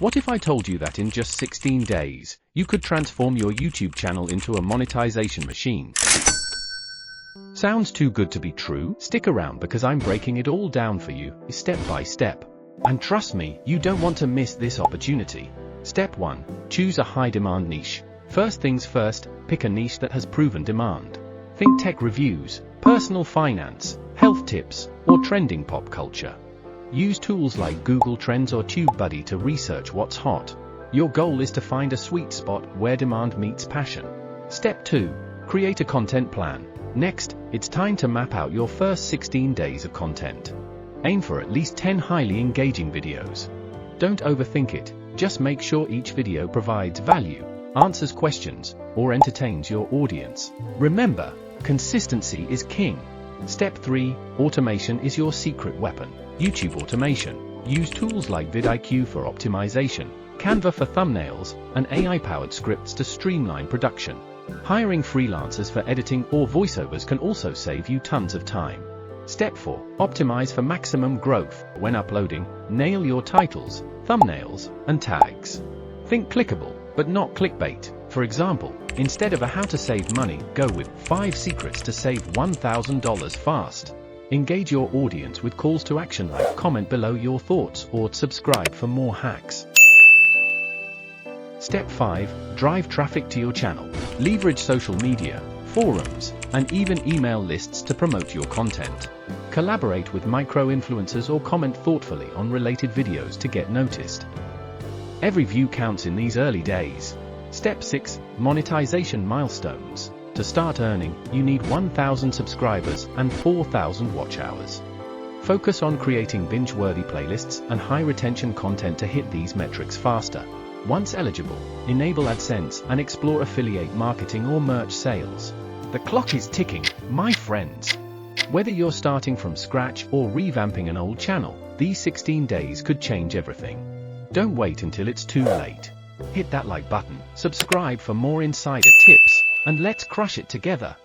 What if I told you that in just 16 days, you could transform your YouTube channel into a monetization machine? Sounds too good to be true? Stick around because I'm breaking it all down for you, step by step. And trust me, you don't want to miss this opportunity. Step 1. Choose a high-demand niche. First things first, pick a niche that has proven demand. Think tech reviews, personal finance, health tips, or trending pop culture. Use tools like Google Trends or TubeBuddy to research what's hot. Your goal is to find a sweet spot where demand meets passion. Step 2. Create a content plan. Next, it's time to map out your first 16 days of content. Aim for at least 10 highly engaging videos. Don't overthink it, just make sure each video provides value, answers questions, or entertains your audience. Remember, consistency is king. Step 3. Automation is your secret weapon. YouTube automation. Use tools like vidIQ for optimization, Canva for thumbnails, and AI-powered scripts to streamline production. Hiring freelancers for editing or voiceovers can also save you tons of time. Step 4. Optimize for maximum growth. When uploading, nail your titles, thumbnails, and tags. Think clickable, but not clickbait. For example, instead of a how to save money, go with 5 secrets to save $1,000 fast. Engage your audience with calls to action like comment below your thoughts or subscribe for more hacks. Step 5. Drive traffic to your channel. Leverage social media, forums, and even email lists to promote your content. Collaborate with micro-influencers or comment thoughtfully on related videos to get noticed. Every view counts in these early days. Step 6. Monetization milestones. To start earning, you need 1,000 subscribers and 4,000 watch hours. Focus on creating binge-worthy playlists and high-retention content to hit these metrics faster. Once eligible, enable AdSense and explore affiliate marketing or merch sales. The clock is ticking, my friends. Whether you're starting from scratch or revamping an old channel, these 16 days could change everything. Don't wait until it's too late. Hit that like button, subscribe for more insider tips, and let's crush it together.